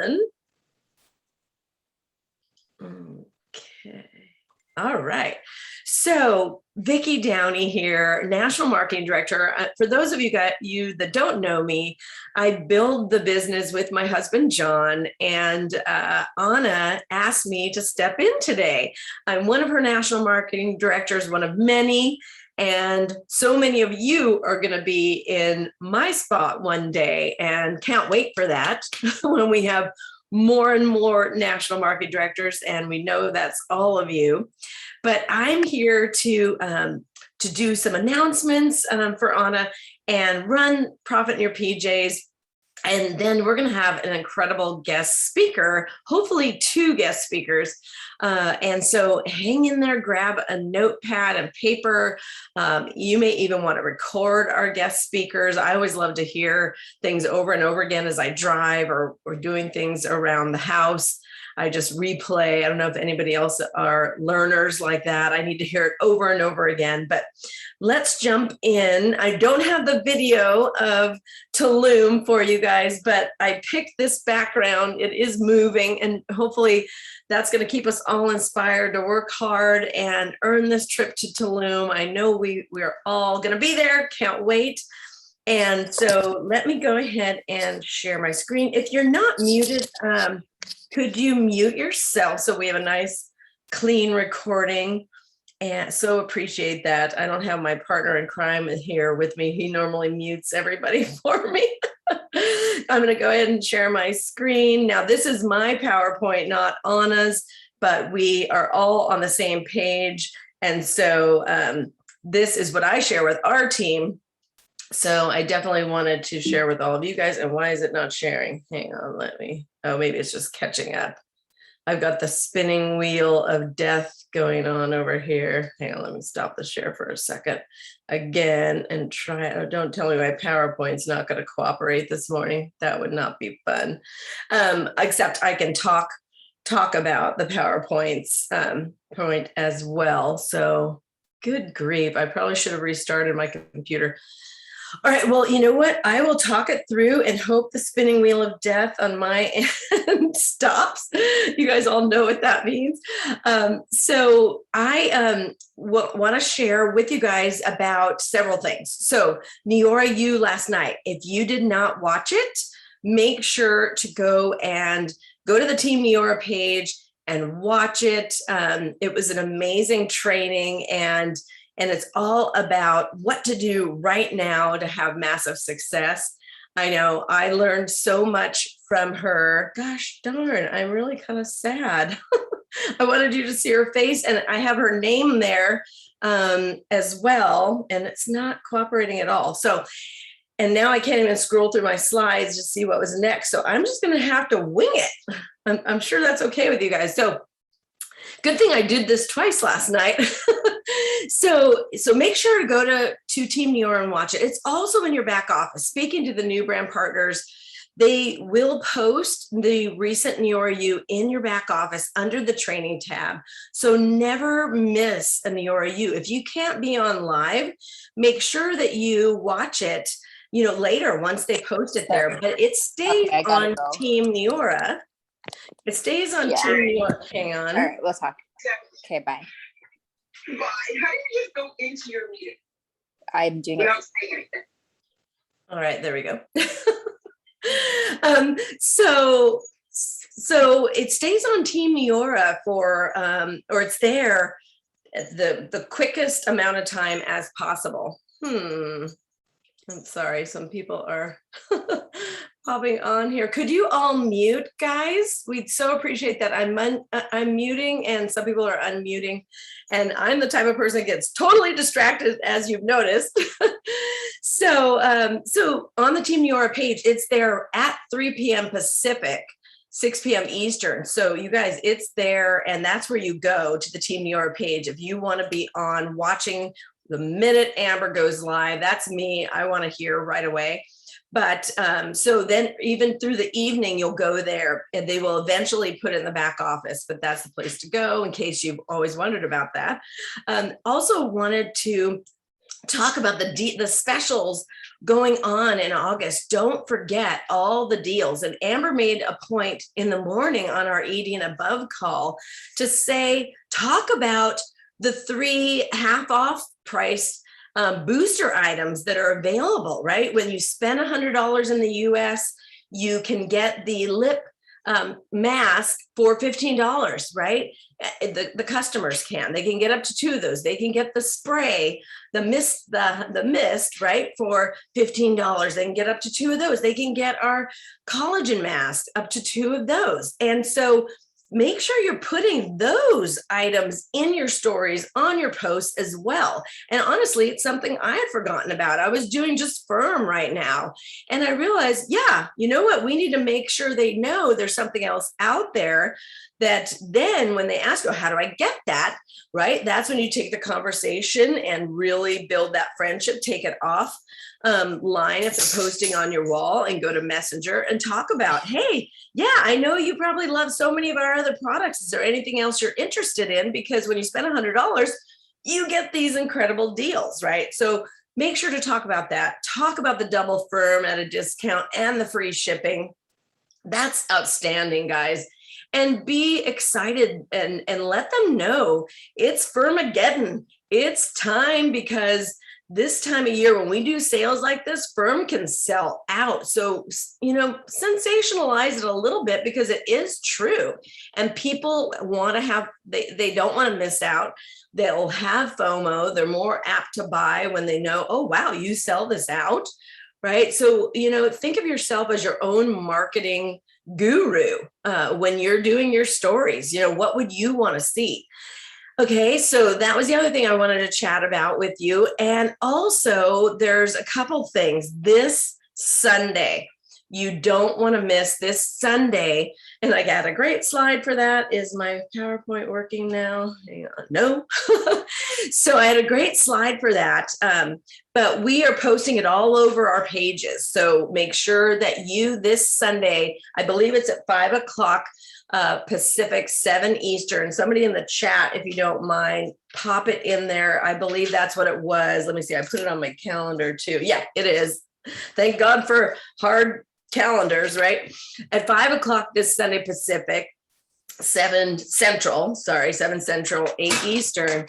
Okay. All right. So Vicki Downey here, National Marketing Director. For those of you that don't know me, I build the business with my husband, John, and Anna asked me to step in today. I'm one of her National Marketing Directors, one of many, and so many of you are going to be in my spot one day, and can't wait for that when we have more and more national marketing directors, and we know that's all of you. But I'm here to do some announcements for Anna and run Profit in Your PJs. And then we're going to have an incredible guest speaker, hopefully 2 guest speakers. And so hang in there, grab a notepad and paper. You may even want to record our guest speakers. I always love to hear things over and over again as I drive or doing things around the house. I just replay. I don't know if anybody else are learners like that. I need to hear it over and over again, but let's jump in. I don't have the video of Tulum for you guys, but I picked this background. It is moving, and hopefully that's going to keep us all inspired to work hard and earn this trip to Tulum. I know we're all going to be there. Can't wait. And so let me go ahead and share my screen. If you're not muted, could you mute yourself so we have a nice clean recording? And so appreciate that. I don't have my partner in crime here with me. He normally mutes everybody for me. I'm going to go ahead and share my screen. Now, this is my PowerPoint, not Anna's, but we are all on the same page. And so this is what I share with our team. So I definitely wanted to share with all of you guys. And why is it not sharing? Hang on, oh, maybe it's just catching up. I've got the spinning wheel of death going on over here. Hang on, let me stop the share for a second again and try. Oh, don't tell me my PowerPoint's not going to cooperate this morning. That would not be fun. Except I can talk about the PowerPoints point as well. So good grief. I probably should have restarted my computer. All right, well, you know what? I will talk it through and hope the spinning wheel of death on my end stops. You guys all know what that means. So I want to share with you guys about several things. So Neora U last night, if you did not watch it, make sure to go to the Team Neora page and watch it. It was an amazing training, and it's all about what to do right now to have massive success. I know I learned so much from her. Gosh darn, I'm really kind of sad. I wanted you to see her face, and I have her name there as well, and it's not cooperating at all. So, and now I can't even scroll through my slides to see what was next. So I'm just going to have to wing it. I'm sure that's okay with you guys. So good thing I did this twice last night. So make sure to go to Team Neora and watch it. It's also in your back office. Speaking to the new brand partners, they will post the recent Neora U in your back office under the training tab. So never miss a Neora U. If you can't be on live, make sure that you watch it, later once they post it there. But it stays on Team Neora. It stays on Team Neora. Hang on. All right, we'll talk. Okay, bye. Why? How do you just go into your meeting? I'm doing it. All right, there we go. So it stays on Team Neora for, or it's there the quickest amount of time as possible. I'm sorry, some people are popping on here. Could you all mute, guys? We'd so appreciate that. I'm muting, and some people are unmuting, and I'm the type of person that gets totally distracted, as you've noticed. So on the Team Neora page, it's there at 3 p.m. Pacific, 6 p.m. Eastern. So you guys, it's there, and that's where you go to the Team Neora page if you want to be on watching the minute Amber goes live. That's me. I want to hear right away. But so then even through the evening, you'll go there, and they will eventually put it in the back office, but that's the place to go in case you've always wondered about that. Also wanted to talk about the specials going on in August. Don't forget all the deals. And Amber made a point in the morning on our Eating Above call to say, talk about the 3 half off price booster items that are available, right? When you spend $100 in the US, you can get the lip mask for $15, right? The customers they can get up to 2 of those. They can get the spray, the mist, right, for $15. They can get up to 2 of those. They can get our collagen mask, up to 2 of those. And so make sure you're putting those items in your stories, on your posts as well. And honestly, it's something I had forgotten about. I was doing just Firm right now. And I realized, yeah, you know what? We need to make sure they know there's something else out there that then when they ask, oh, how do I get that? Right? That's when you take the conversation and really build that friendship, take it off line if they're posting on your wall and go to Messenger and talk about, hey, yeah, I know you probably love so many of our other products. Is there anything else you're interested in? Because when you spend $100, you get these incredible deals, right? So make sure to talk about that. Talk about the double Firm at a discount and the free shipping. That's outstanding, guys. And be excited and let them know it's Firmageddon. It's time, because this time of year, when we do sales like this, Firm can sell out. So, sensationalize it a little bit, because it is true. And people want to have, they don't want to miss out. They'll have FOMO. They're more apt to buy when they know, oh, wow, you sell this out, right? So, think of yourself as your own marketing guru when you're doing your stories. What would you want to see? Okay, so that was the other thing I wanted to chat about with you. And also, there's a couple things this Sunday. You don't want to miss this Sunday. And I got a great slide for that. Is my PowerPoint working now? Hang on. No. So I had a great slide for that. But we are posting it all over our pages. So make sure that this Sunday, I believe it's at 5 o'clock Pacific, 7 Eastern. Somebody in the chat, if you don't mind, pop it in there. I believe that's what it was. Let me see. I put it on my calendar too. Yeah, it is. Thank God for hard calendars, right? At 5 o'clock this Sunday Pacific, 7 Central, 8 Eastern.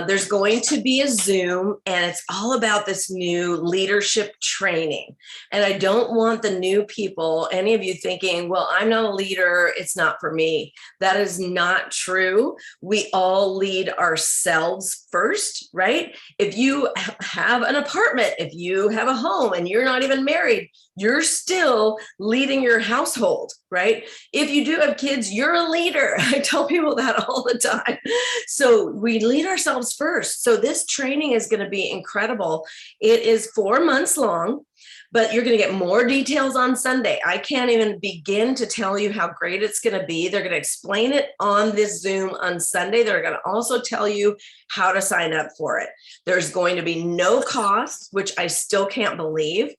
There's going to be a Zoom, and it's all about this new leadership training. And I don't want the new people, any of you thinking, well, I'm not a leader, it's not for me. That is not true. We all lead ourselves first, right? If you have an apartment, if you have a home and you're not even married, you're still leading your household, right? If you do have kids, you're a leader. I tell people that all the time. So we lead ourselves first. So this training is going to be incredible. It is 4 months long, but you're going to get more details on Sunday. I can't even begin to tell you how great it's going to be. They're going to explain it on this Zoom on Sunday. They're going to also tell you how to sign up for it. There's going to be no cost, which I still can't believe.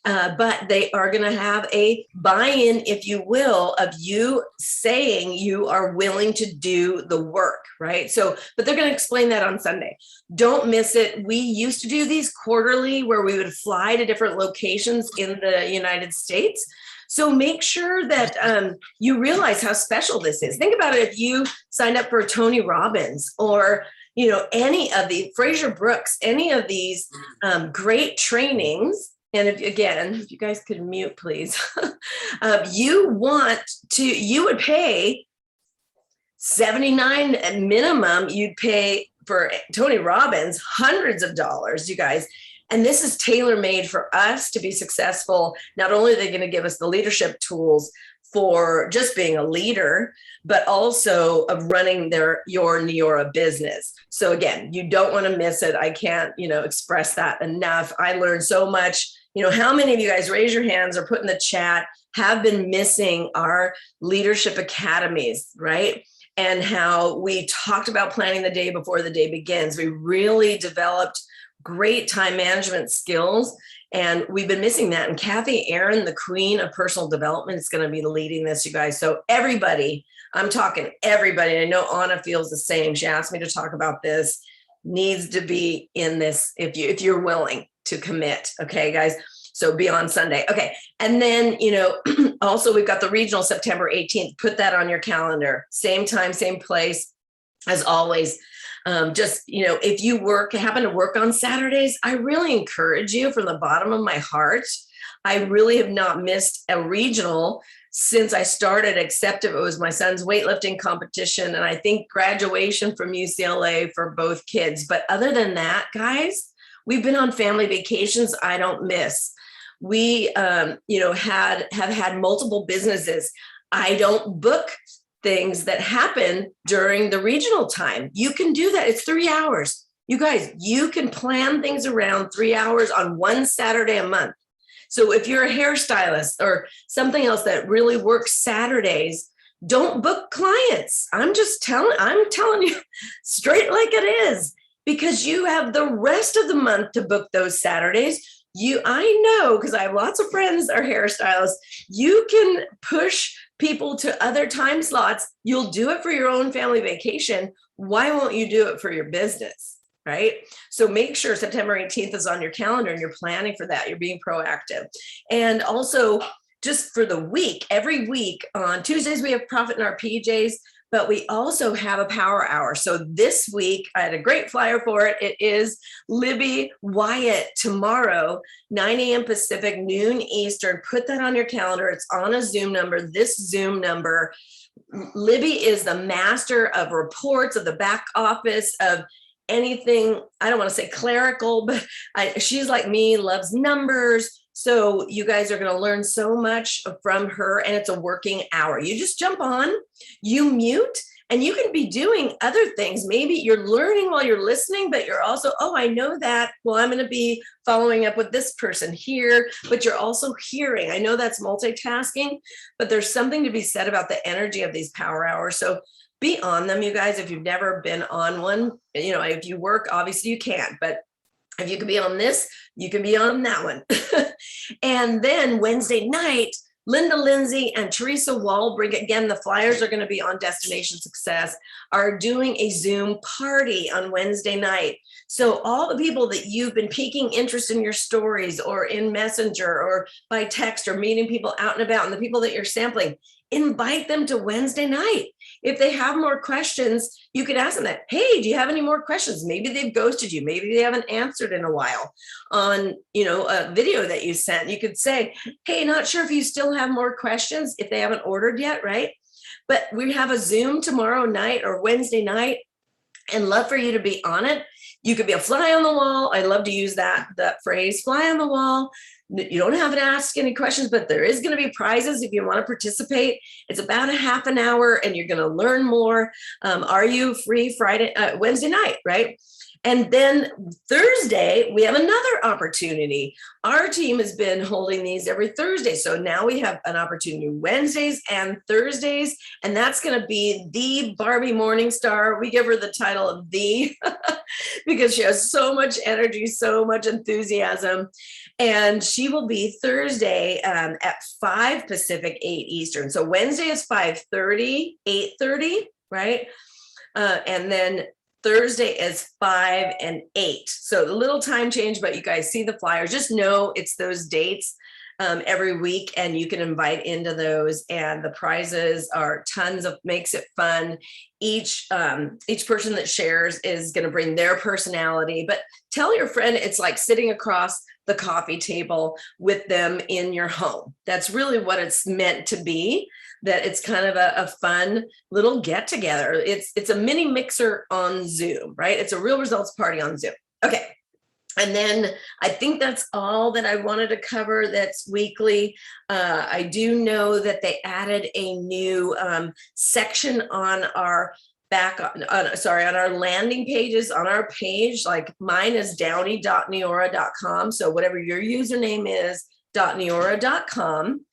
But they are going to have a buy-in, if you will, of you saying you are willing to do the work, right? So, but they're going to explain that on Sunday. Don't miss it. We used to do these quarterly where we would fly to different locations in the United States. So make sure that you realize how special this is. Think about it. If you signed up for Tony Robbins or any of the Fraser Brooks, any of these great trainings. And if you guys could mute, please, you would pay $79 minimum. You'd pay for Tony Robbins hundreds of dollars, you guys. And this is tailor-made for us to be successful. Not only are they going to give us the leadership tools for just being a leader, but also of running your Neora business. So again, you don't want to miss it. I can't, express that enough. I learned so much. How many of you guys, raise your hands or put in the chat, have been missing our leadership academies, right? And how we talked about planning the day before the day begins. We really developed great time management skills, and we've been missing that. And Kathy Aaron, the queen of personal development, is going to be leading this, you guys. So everybody, I'm talking everybody. I know Anna feels the same. She asked me to talk about this. needs to be in this if you're willing to commit. Okay, guys. So be on Sunday. Okay. And then, also we've got the regional September 18th. Put that on your calendar. Same time, same place as always. If you happen to work on Saturdays, I really encourage you from the bottom of my heart. I really have not missed a regional since I started, except if it was my son's weightlifting competition and I think graduation from UCLA for both kids. But other than that, guys, we've been on family vacations I don't miss. We, have had multiple businesses. I don't book things that happen during the regional time. You can do that. It's 3 hours. You guys, you can plan things around 3 hours on one Saturday a month. So if you're a hairstylist or something else that really works Saturdays, don't book clients. I'm telling you straight like it is, because you have the rest of the month to book those Saturdays. I know, because I have lots of friends that are hairstylists, you can push people to other time slots. You'll do it for your own family vacation. Why won't you do it for your business? Right? So make sure September 18th is on your calendar and you're planning for that. You're being proactive. And also just for the week, every week on Tuesdays, we have Profit in Our PJs, but we also have a power hour. So this week, I had a great flyer for it. It is Libby Wyatt tomorrow, 9 a.m. Pacific, noon Eastern. Put that on your calendar. It's on a Zoom number, this Zoom number. Libby is the master of reports, of the back office, of anything, I don't want to say clerical, but she's like me, loves numbers. So you guys are going to learn so much from her, and it's a working hour. You just jump on, you mute, and you can be doing other things. Maybe you're learning while you're listening, but you're also, I know that. Well, I'm going to be following up with this person here, but you're also hearing. I know that's multitasking, but there's something to be said about the energy of these power hours. So be on them, you guys. If you've never been on one, if you work, obviously you can't, but if you can be on this, you can be on that one. And then Wednesday night, Linda Lindsay and Teresa Walbrig, again, the flyers are going to be on Destination Success, are doing a Zoom party on Wednesday night. So all the people that you've been piquing interest in your stories or in Messenger or by text or meeting people out and about, and the people that you're sampling, invite them to Wednesday night. If they have more questions, you could ask them that, hey, do you have any more questions? Maybe they've ghosted you. Maybe they haven't answered in a while on, a video that you sent. You could say, hey, not sure if you still have more questions if they haven't ordered yet, right? But we have a Zoom tomorrow night or Wednesday night, and love for you to be on it. You could be a fly on the wall. I love to use that phrase, fly on the wall. You don't have to ask any questions, but there is going to be prizes if you want to participate. It's about a half an hour and you're going to learn more. Are you free Wednesday night, right? And then Thursday, we have another opportunity. Our team has been holding these every Thursday. So now we have an opportunity Wednesdays and Thursdays, and that's going to be the Barbie Morningstar. We give her the title of the because she has so much energy, so much enthusiasm. And she will be Thursday at 5 Pacific, 8 Eastern. So Wednesday is 5:30, 8:30, right? And then Thursday is 5 and 8. So a little time change, but you guys see the flyers. Just know it's those dates every week, and you can invite into those. And the prizes are tons of, makes it fun. Each person that shares is going to bring their personality. But tell your friend it's like sitting across the coffee table with them in your home. That's really what it's meant to be. That it's kind of a fun little get together. It's a mini mixer on Zoom, right? It's a real results party on Zoom. Okay. And then I think that's all that I wanted to cover that's weekly. I do know that they added a new section on our on our landing pages, on our page. Like mine is downey.neora.com. So whatever your username is, .neora.com.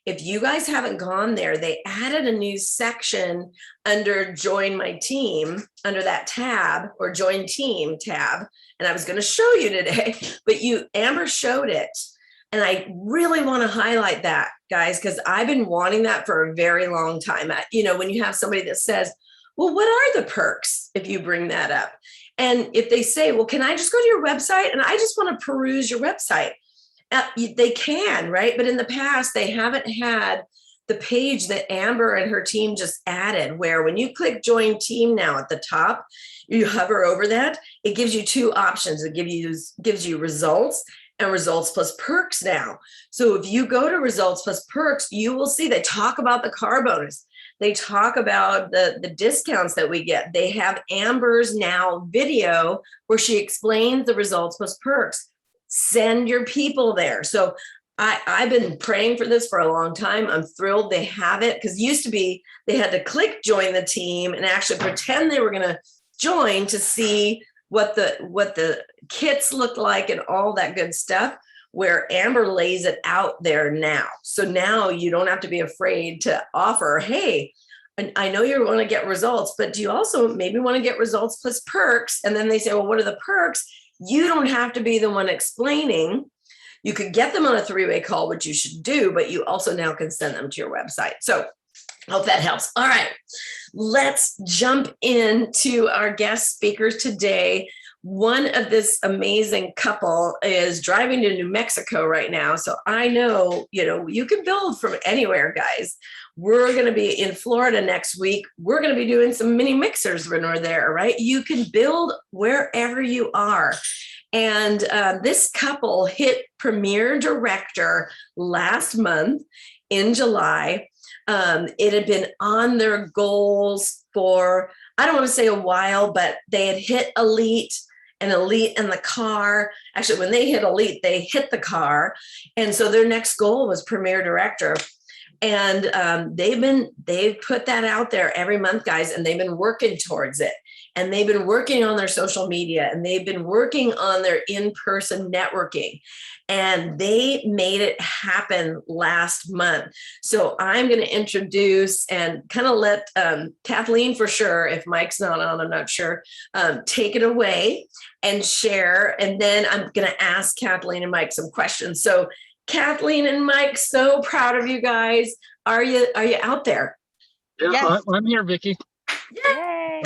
If you guys haven't gone there, they added a new section under Join My Team, under that tab, or Join Team tab. And I was going to show you today, but Amber showed it. And I really want to highlight that, guys, because I've been wanting that for a very long time. When you have somebody that says, well, what are the perks if you bring that up? And if they say, well, can I just go to your website? And I just want to peruse your website. They can, right? But in the past, they haven't had the page that Amber and her team just added, where when you click join team now at the top, you hover over that, it gives you two options. It gives you results and results plus perks now. So if you go to results plus perks, you will see they talk about the car bonus. They talk about the discounts that we get. They have Amber's now video where she explains the results plus perks. Send your people there. So I've been praying for this for a long time. I'm thrilled they have it, because used to be they had to click join the team and actually pretend they were going to join to see what the kits look like and all that good stuff, where Amber lays it out there now. So now you don't have to be afraid to offer, hey, and I know you want to get results, but do you also maybe want to get results plus perks? And then they say, well, what are the perks? You don't have to be the one explaining. You could get them on a three-way call, which you should do, but you also now can send them to your website. So I hope that helps. All right, let's jump into our guest speakers today. One of this amazing couple is driving to New Mexico right now. So I know, you can build from anywhere, guys. We're going to be in Florida next week. We're going to be doing some mini mixers when we're there, right? You can build wherever you are. And this couple hit Premiere Director last month in July. It had been on their goals for, I don't want to say a while, but they had hit Elite and Elite in the car. Actually, when they hit Elite, they hit the car. And so their next goal was Premiere Director. And they've put that out there every month, guys, and they've been working towards it. And they've been working on their social media, and they've been working on their in-person networking, and they made it happen last month. So I'm going to introduce and kind of let Kathleen, for sure, if Mike's not on, I'm not sure, take it away and share. And then I'm going to ask Kathleen and Mike some questions. So Kathleen and Mike, so proud of you guys. Are you out there? Yeah, Yes. I'm here, Vicki. Yay.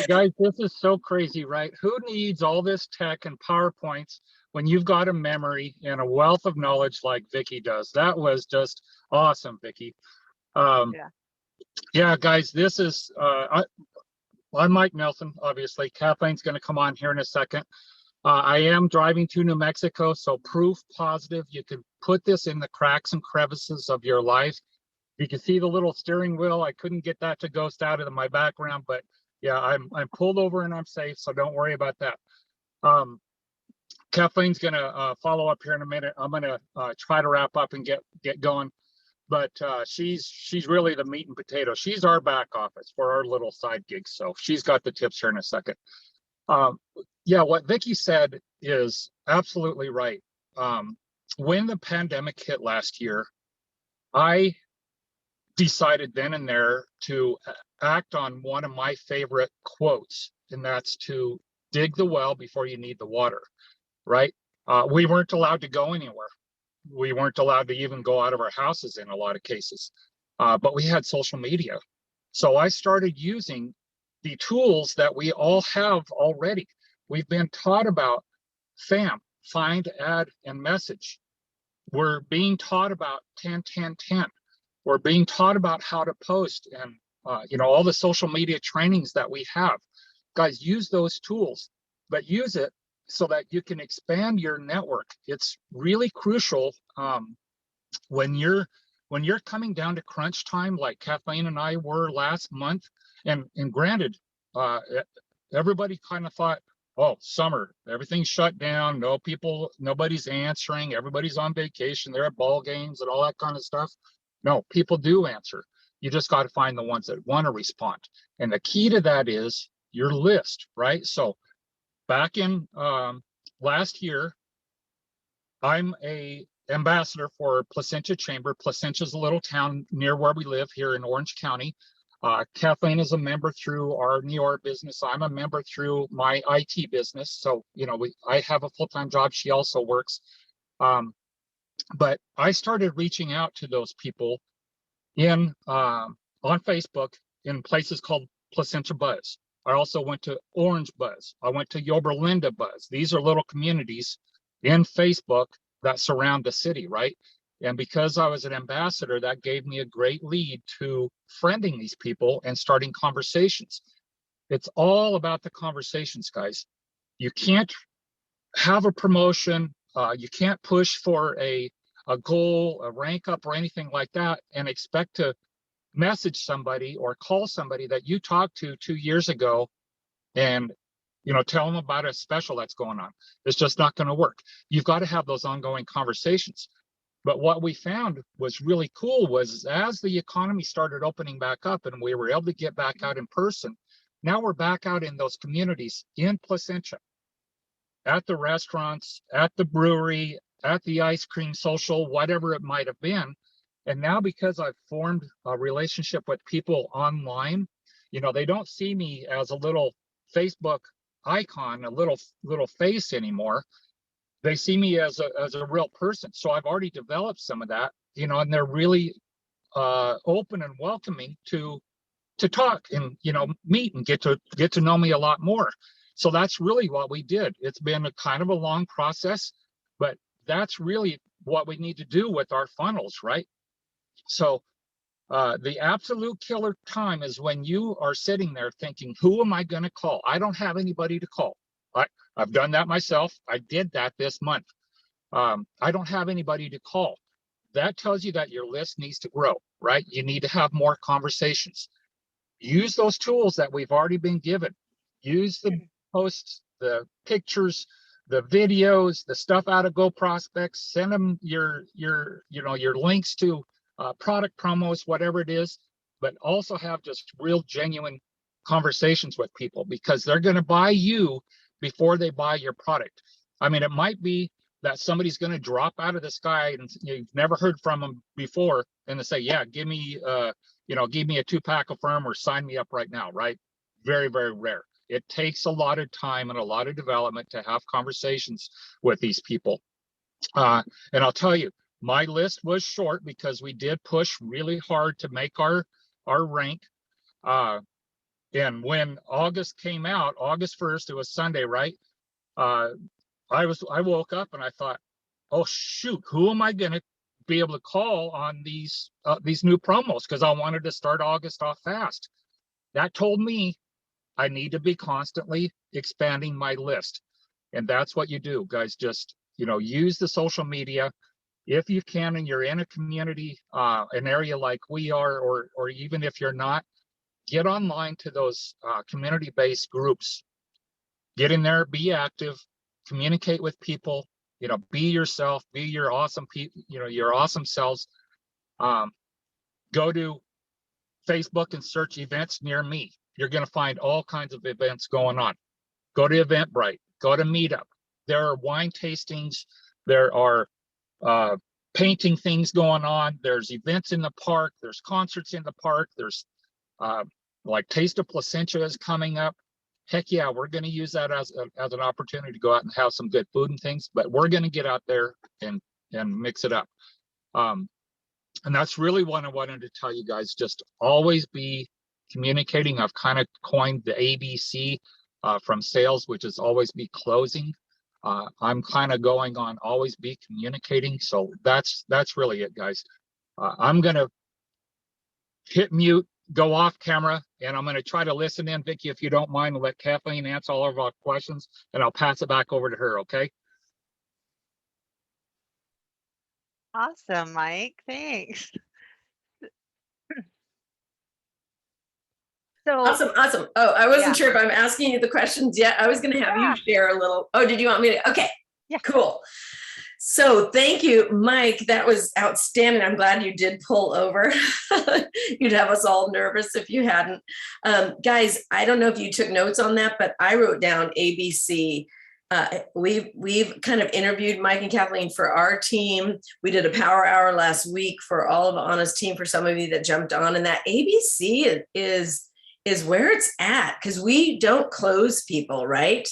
Guys, this is so crazy, right? Who needs all this tech and PowerPoints when you've got a memory and a wealth of knowledge like Vicki does? That was just awesome, Vicki. Yeah, guys, this is, I'm Mike Nelson, obviously. Kathleen's going to come on here in a second. I am driving to New Mexico, so proof positive. You can put this in the cracks and crevices of your life. You can see the little steering wheel. I couldn't get that to ghost out of my background, but yeah, I'm pulled over and I'm safe, so don't worry about that. Kathleen's gonna follow up here in a minute. I'm gonna try to wrap up and get going, but she's really the meat and potato. She's our back office for our little side gigs, so she's got the tips here in a second. Yeah, what Vicki said is absolutely right. When the pandemic hit last year, I decided then and there to act on one of my favorite quotes, and that's to dig the well before you need the water, right? We weren't allowed to go anywhere. We weren't allowed to even go out of our houses in a lot of cases, but we had social media. So I started using the tools that we all have already. We've been taught about FAM, find, add, and message. We're being taught about 10, 10, 10. We're being taught about how to post and, all the social media trainings that we have. Guys, use those tools, but use it so that you can expand your network. It's really crucial when you're coming down to crunch time, like Kathleen and I were last month. And granted, everybody kind of thought, oh, summer, everything's shut down, nobody's answering, everybody's on vacation, they're at ball games and all that kind of stuff. No, people do answer. You just got to find the ones that want to respond. And the key to that is your list, right? So back in last year, I'm a ambassador for Placentia Chamber. Placentia is a little town near where we live here in Orange County. Kathleen is a member through our Neora business. I'm a member through my IT business. So, I have a full-time job. She also works. But I started reaching out to those people on Facebook in places called Placentia Buzz. I also went to Orange Buzz. I went to Yoberlinda Buzz. These are little communities in Facebook that surround the city, right? And because I was an ambassador, that gave me a great lead to friending these people and starting conversations. It's all about the conversations, guys. You can't have a promotion. You can't push for a goal, a rank up or anything like that and expect to message somebody or call somebody that you talked to 2 years ago and tell them about a special that's going on. It's just not going to work. You've got to have those ongoing conversations. But what we found was really cool was as the economy started opening back up and we were able to get back out in person, now we're back out in those communities in Placentia, at the restaurants, at the brewery, at the ice cream social, whatever it might have been. And now because I've formed a relationship with people online, they don't see me as a little Facebook icon, a little face anymore. They see me as a real person. So I've already developed some of that, and they're really open and welcoming to talk and meet and get to know me a lot more. So that's really what we did. It's been a kind of a long process, but that's really what we need to do with our funnels, right? So the absolute killer time is when you are sitting there thinking, who am I going to call? I don't have anybody to call. I've done that myself. I did that this month. I don't have anybody to call. That tells you that your list needs to grow, right? You need to have more conversations. Use those tools that we've already been given. Use the posts, the pictures, the videos, the stuff out of Go Prospects. Send them your links to product promos, whatever it is, but also have just real genuine conversations with people because they're going to buy you before they buy your product. I mean, it might be that somebody's going to drop out of the sky and you've never heard from them before and they say, yeah, give me a 2-pack of firm or sign me up right now, right? Very, very rare. It takes a lot of time and a lot of development to have conversations with these people. And I'll tell you, my list was short because we did push really hard to make our rank. And when August came out, August 1st, it was Sunday, right? I woke up and I thought, oh shoot, who am I going to be able to call on these new promos? Because I wanted to start August off fast. That told me I need to be constantly expanding my list, and that's what you do, guys. Just use the social media if you can, and you're in a community, an area like we are, or even if you're not. Get online to those community-based groups. Get in there, be active, communicate with people. Be yourself, be your awesome people. Your awesome selves. Go to Facebook and search events near me. You're going to find all kinds of events going on. Go to Eventbrite. Go to Meetup. There are wine tastings. There are painting things going on. There's events in the park. There's concerts in the park. There's like Taste of Placentia is coming up. Heck yeah, we're going to use that as an opportunity to go out and have some good food and things, but we're going to get out there and mix it up. And that's really what I wanted to tell you guys. Just always be communicating. I've kind of coined the ABC from sales, which is always be closing. I'm kind of going on always be communicating. So that's really it, guys. I'm going to hit mute, go off camera, and I'm going to try to listen in. Vicki, if you don't mind, let Kathleen answer all of our questions, and I'll pass it back over to her, okay? Awesome, Mike. Thanks. So Awesome. Oh, I wasn't Yeah. sure if I'm asking you the questions yet. I was going to have you share a little. Oh, did you want me to? Okay. Yeah. Cool. So thank you, Mike. That was outstanding. I'm glad you did pull over. You'd have us all nervous if you hadn't. Guys, I don't know if you took notes on that, but I wrote down ABC. We've kind of interviewed Mike and Kathleen for our team. We did a power hour last week for all of Anna's team, for some of you that jumped on, and that ABC is where it's at, because we don't close people, right?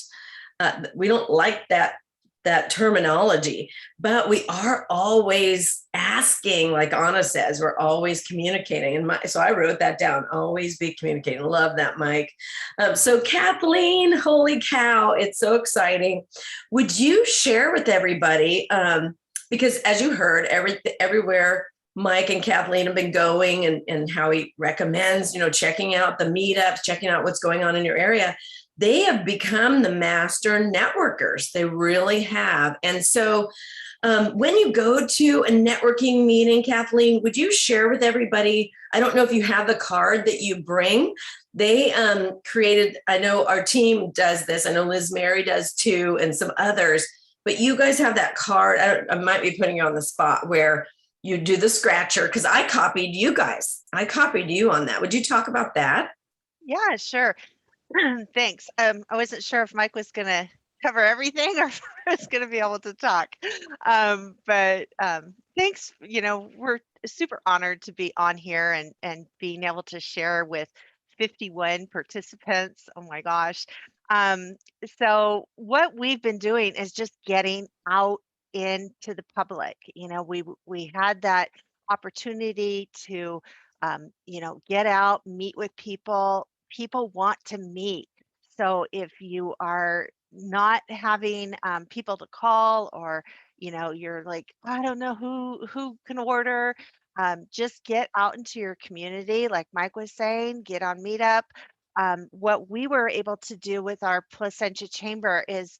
We don't like that that terminology, but we are always asking, like Anna says, we're always communicating. And so I wrote that down, always be communicating. Love that, Mike. So Kathleen, holy cow, it's so exciting. Would you share with everybody, because as you heard, everywhere Mike and Kathleen have been going, and how he recommends, checking out the meetups, checking out what's going on in your area. They have become the master networkers. They really have. And so when you go to a networking meeting, Kathleen, would you share with everybody? I don't know if you have the card that you bring. They created, I know our team does this. I know Liz Mary does too, and some others, but you guys have that card. I might be putting you on the spot where you do the scratcher, because I copied you guys. I copied you on that. Would you talk about that? Yeah, sure. Thanks. I wasn't sure if Mike was going to cover everything or if I was going to be able to talk. But thanks. We're super honored to be on here and being able to share with 51 participants. Oh my gosh. So what we've been doing is just getting out into the public. We had that opportunity to get out, meet with people. People want to meet. So if you are not having people to call, or you're like, I don't know who can order, just get out into your community, like Mike was saying, get on Meetup. What we were able to do with our Placentia Chamber is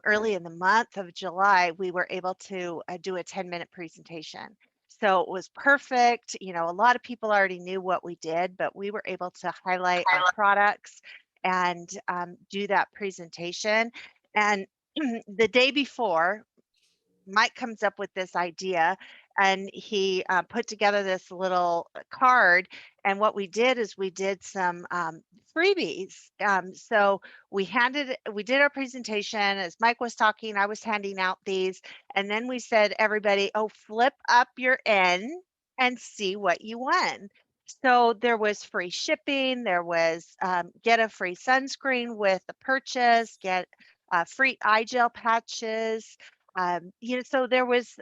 early in the month of July, we were able to do a 10-minute presentation. So it was perfect. A lot of people already knew what we did, but we were able to highlight our products and do that presentation. And the day before, Mike comes up with this idea, and he put together this little card. And what we did is we did some freebies. So we did our presentation. As Mike was talking, I was handing out these. And then we said, everybody, flip up your N and see what you won. So there was free shipping. There was get a free sunscreen with the purchase, get free eye gel patches. So there was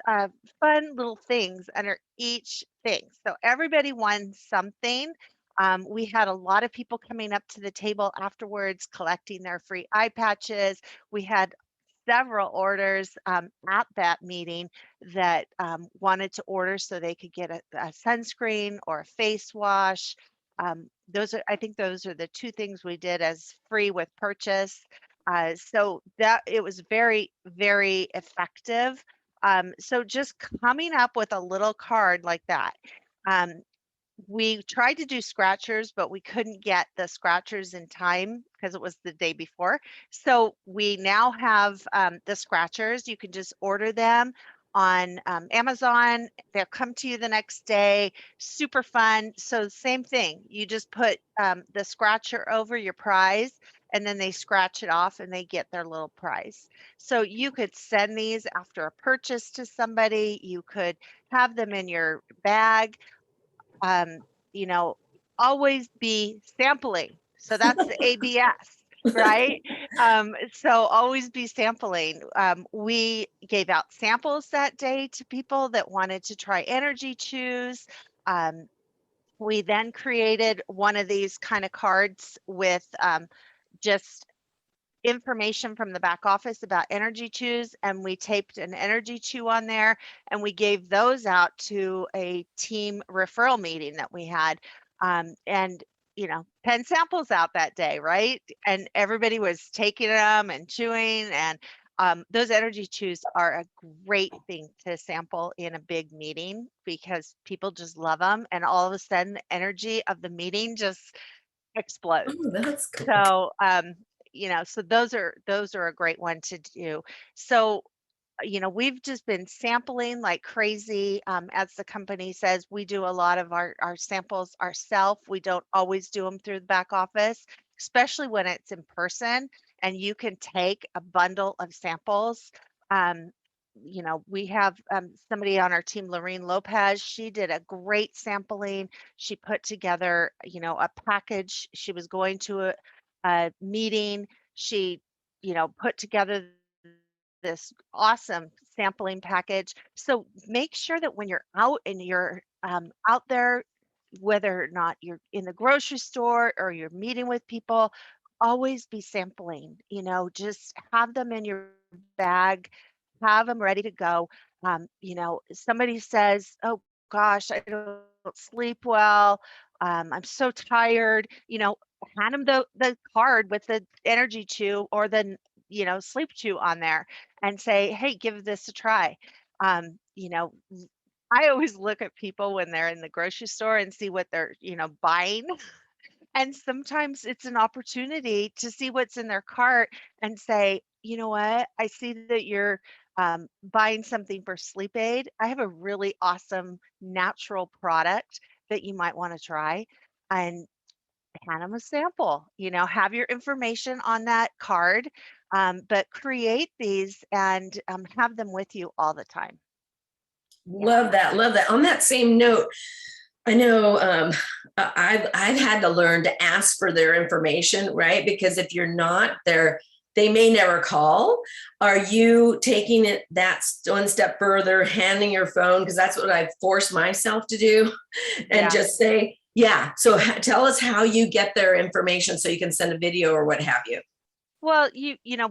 fun little things under each thing. So everybody won something. We had a lot of people coming up to the table afterwards, collecting their free eye patches. We had several orders at that meeting that wanted to order so they could get a sunscreen or a face wash. I think those are the two things we did as free with purchase. So that it was very, very effective. So just coming up with a little card like that. We tried to do scratchers, but we couldn't get the scratchers in time because it was the day before. So we now have the scratchers. You can just order them on Amazon. They'll come to you the next day. Super fun. So same thing. You just put the scratcher over your prize, and then they scratch it off and they get their little prize. So you could send these after a purchase to somebody. You could have them in your bag. Always be sampling. So that's the ABS, right? So always be sampling. We gave out samples that day to people that wanted to try Energy Chews. We then created one of these kind of cards with just information from the back office about Energy Chews, and we taped an Energy Chew on there, and we gave those out to a team referral meeting that we had. And 10 samples out that day, right? And everybody was taking them and chewing, and those Energy Chews are a great thing to sample in a big meeting because people just love them, and all of a sudden the energy of the meeting just explodes. Oh, that's cool. So so those are a great one to do. So we've just been sampling like crazy. As the company says, we do a lot of our samples ourselves. We don't always do them through the back office, especially when it's in person and you can take a bundle of samples. We have somebody on our team, Lorene Lopez. She did a great sampling. She put together, a package. She was going to a meeting. She, put together this awesome sampling package. So make sure that when you're out and you're out there, whether or not you're in the grocery store or you're meeting with people, always be sampling, just have them in your bag, have them ready to go. Somebody says, oh gosh, I don't sleep well. I'm so tired, hand them the card with the energy chew or the, sleep chew on there and say, hey, give this a try. I always look at people when they're in the grocery store and see what they're, buying. And sometimes it's an opportunity to see what's in their cart and say, you know what, I see that you're buying something for sleep aid. I have a really awesome natural product that you might want to try. And hand them a sample, have your information on that card, but create these and have them with you all the time. Love that. Love that. On that same note, I know I've had to learn to ask for their information, right? Because if you're not there, they may never call. Are you taking it that one step further, handing your phone? Because that's what I've forced myself to do, and just say, yeah. So tell us how you get their information so you can send a video or what have you. Well,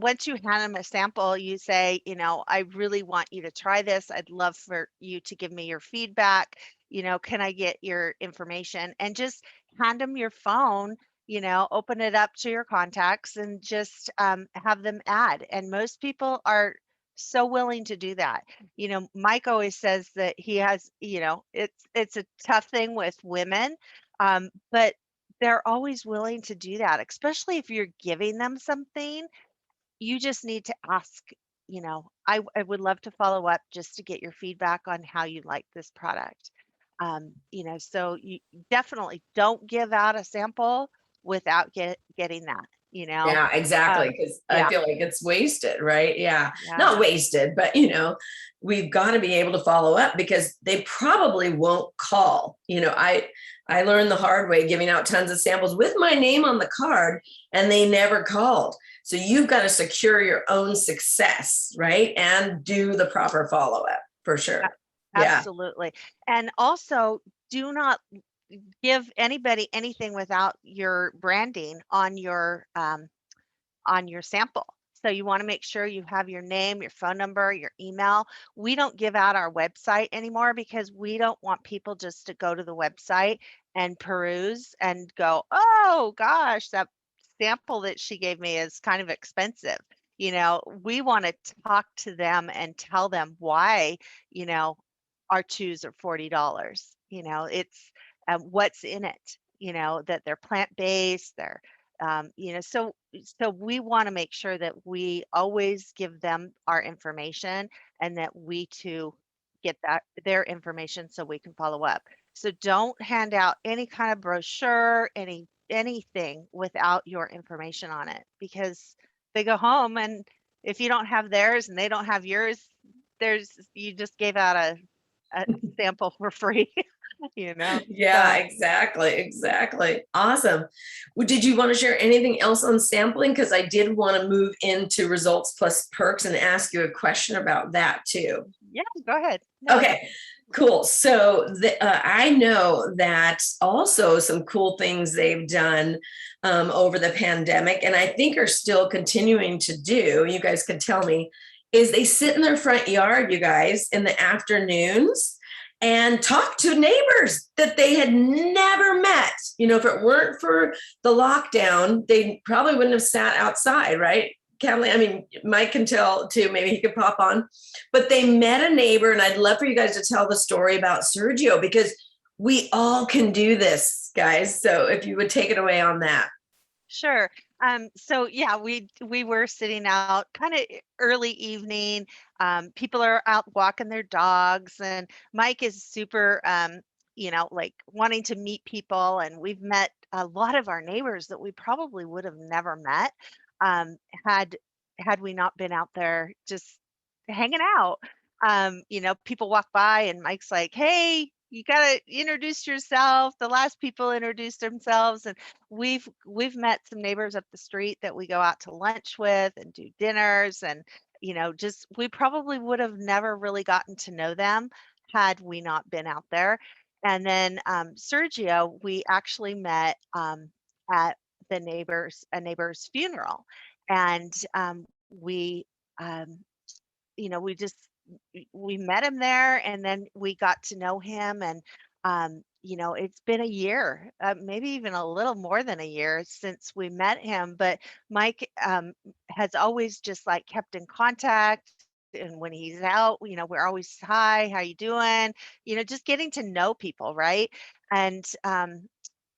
once you hand them a sample, you say, I really want you to try this. I'd love for you to give me your feedback. Can I get your information? And just hand them your phone, open it up to your contacts and just have them add. And most people are so willing to do that. Mike always says that he has, it's a tough thing with women, but they're always willing to do that, especially if you're giving them something. You just need to ask, I would love to follow up just to get your feedback on how you like this product. So you definitely don't give out a sample without getting that, Yeah, exactly. Because I feel like it's wasted, right? Yeah. Not wasted, but we've got to be able to follow up because they probably won't call. I learned the hard way giving out tons of samples with my name on the card and they never called. So you've got to secure your own success, right? And do the proper follow-up for sure. Absolutely. And also do not give anybody anything without your branding on your sample. So you want to make sure you have your name, your phone number, your email. We don't give out our website anymore because we don't want people just to go to the website and peruse and go, oh gosh, that sample that she gave me is kind of expensive. We want to talk to them and tell them why, our chews are $40. It's what's in it, that they're plant-based, they're so we want to make sure that we always give them our information and that we too get their information so we can follow up. So don't hand out any kind of brochure, anything without your information on it, because they go home and if you don't have theirs and they don't have yours, you just gave out a sample for free. Yeah, exactly. Awesome. Well, did you want to share anything else on sampling? Because I did want to move into results plus perks and ask you a question about that too. Yeah, go ahead. No. Okay, cool. So I know that also some cool things they've done over the pandemic, and I think are still continuing to do, you guys can tell me, is they sit in their front yard, you guys, in the afternoons and talk to neighbors that they had never met. If it weren't for the lockdown, they probably wouldn't have sat outside, right? Kathleen, I mean, Mike can tell too, maybe he could pop on, but they met a neighbor, and I'd love for you guys to tell the story about Sergio, because we all can do this, guys. So if you would take it away on that. Sure. So yeah, we were sitting out kind of early evening. People are out walking their dogs, and Mike is super, like wanting to meet people. And we've met a lot of our neighbors that we probably would have never met had we not been out there just hanging out. People walk by and Mike's like, hey, you gotta introduce yourself. The last people introduced themselves, and we've met some neighbors up the street that we go out to lunch with and do dinners, and just we probably would have never really gotten to know them had we not been out there. And then Sergio, we actually met at a neighbor's funeral, and we um, we just we met him there, and then we got to know him. And it's been a year, maybe even a little more than a year since we met him, but Mike has always just like kept in contact. And when he's out, we're always, hi, how you doing, just getting to know people, right? And um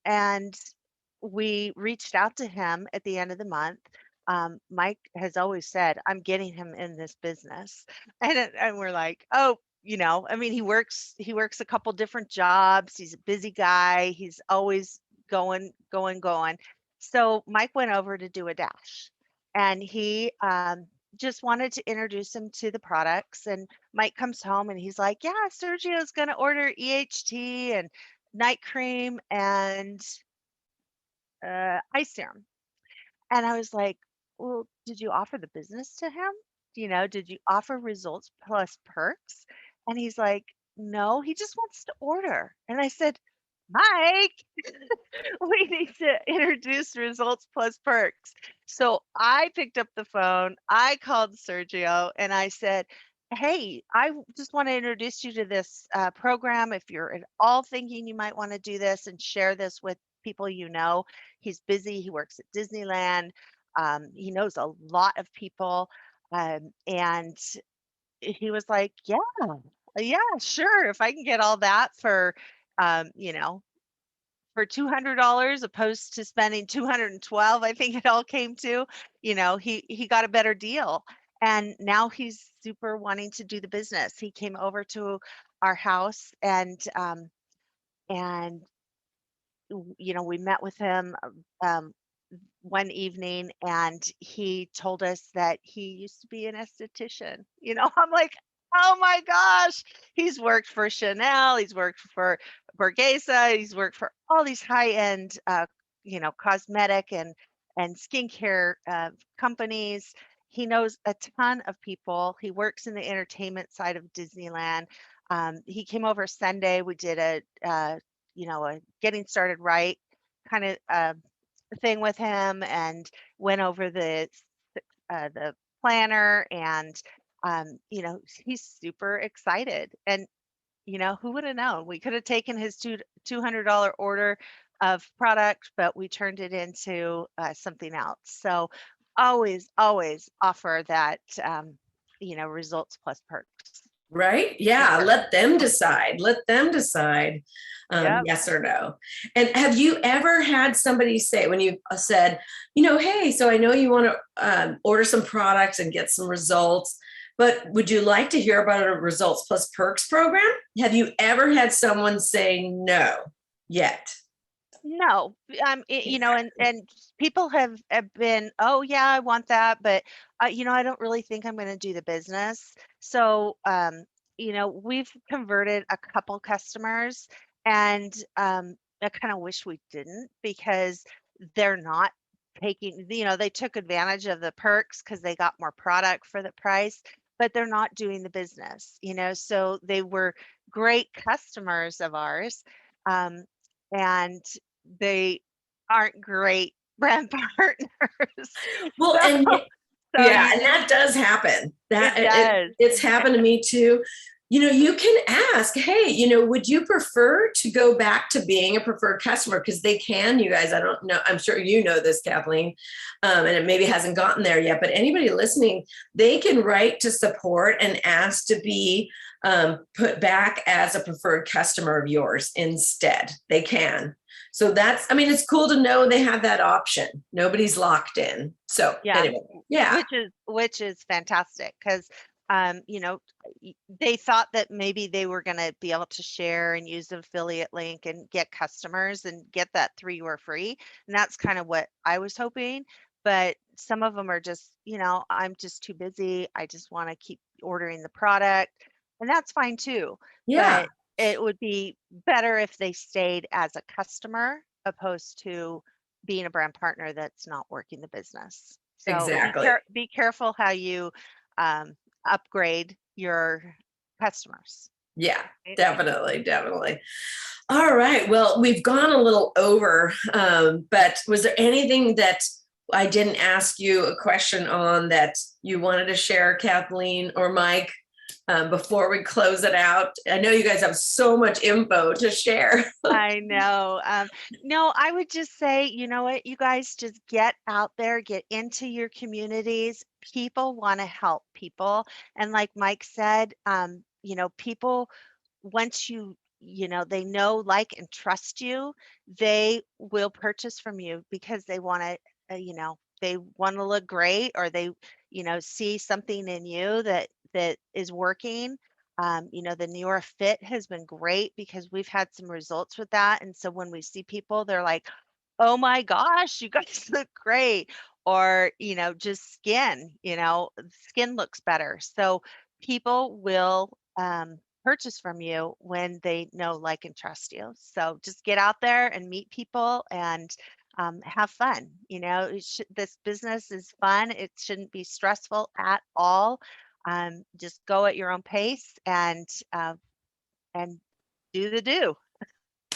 and we reached out to him at the end of the month. Mike has always said, I'm getting him in this business. And we're like, oh, I mean, he works a couple different jobs. He's a busy guy. He's always going, going, going. So Mike went over to do a dash, and he just wanted to introduce him to the products. And Mike comes home and he's like, yeah, Sergio's going to order EHT and night cream and eye serum. And I was like, well, did you offer the business to him? Did you offer results plus perks? And he's like, no, he just wants to order. And I said, Mike, we need to introduce results plus perks. So I picked up the phone, I called Sergio, and I said, hey, I just want to introduce you to this program. If you're at all thinking you might want to do this and share this with people, he's busy, he works at Disneyland, he knows a lot of people. And he was like, yeah, sure. If I can get all that for, for $200 opposed to spending 212, I think it all came to, he got a better deal. And now he's super wanting to do the business. He came over to our house, and we met with him one evening, and he told us that he used to be an esthetician. I'm like, oh my gosh, he's worked for Chanel, he's worked for Borghese, he's worked for all these high-end cosmetic and skincare companies. He knows a ton of people. He works in the entertainment side of Disneyland. He came over Sunday. We did a getting started right kind of thing with him, and went over the planner. And he's super excited. And who would have known? We could have taken his $200 order of product, but we turned it into something else. So always offer that results plus perks. Right? Yeah, let them decide. Let them decide Yep. yes or no. And have you ever had somebody say, when you said, hey, so I know you want to order some products and get some results, but would you like to hear about a results plus perks program? Have you ever had someone say no yet? No, and people have been, oh yeah, I want that, but I don't really think I'm going to do the business. So, we've converted a couple customers, and I kind of wish we didn't, because they're not taking, they took advantage of the perks because they got more product for the price, but they're not doing the business, so they were great customers of ours. And they aren't great brand partners. Well, So, and so yeah, and that does happen. That it does. it's happened to me too. You can ask, hey, would you prefer to go back to being a preferred customer? Because they can, you guys, I don't know, I'm sure you know this, Kathleen, and it maybe hasn't gotten there yet, but anybody listening, they can write to support and ask to be put back as a preferred customer of yours instead. They can. So it's cool to know they have that option. Nobody's locked in. So Yeah. anyway, yeah. Which is fantastic, because they thought that maybe they were going to be able to share and use the affiliate link and get customers and get that 3 were free. And that's kind of what I was hoping. But some of them are just, I'm just too busy. I just want to keep ordering the product. And that's fine too. Yeah. But it would be better if they stayed as a customer opposed to being a brand partner that's not working the business. So Exactly. be careful how you upgrade your customers. Yeah, Right? definitely, definitely. All right. Well, we've gone a little over, but was there anything that I didn't ask you a question on that you wanted to share, Kathleen or Mike, before we close it out? I know you guys have so much info to share. I know. No, I would just say, you know what, you guys just get out there, get into your communities. People want to help people. And like Mike said, you know, people, once they know, like, and trust you, they will purchase from you because they want to, they want to look great, or they, see something in you that is working. The Neora fit has been great because we've had some results with that. And so when we see people, they're like, oh my gosh, you guys look great. Or, just skin looks better. So people will purchase from you when they know, like, and trust you. So just get out there and meet people and have fun. This business is fun. It shouldn't be stressful at all. Just go at your own pace and do the do.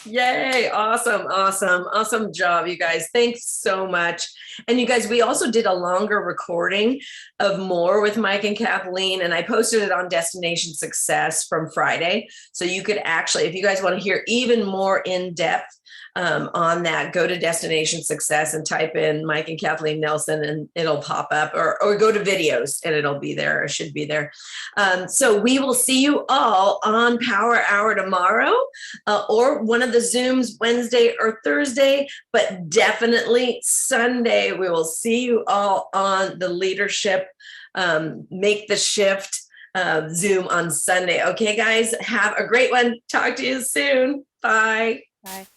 Yay. Awesome. Awesome. Awesome job, you guys. Thanks so much. And you guys, we also did a longer recording of more with Mike and Kathleen, and I posted it on Destination Success from Friday. So you could actually, if you guys want to hear even more in depth on that, go to Destination Success and type in Mike and Kathleen Nelson and it'll pop up, or go to videos and it'll be there, or should be there. So we will see you all on Power Hour tomorrow, or one of the Zooms Wednesday or Thursday, but definitely Sunday. We will see you all on the Leadership Make the Shift Zoom on Sunday. Okay, guys, have a great one. Talk to you soon. Bye. Bye.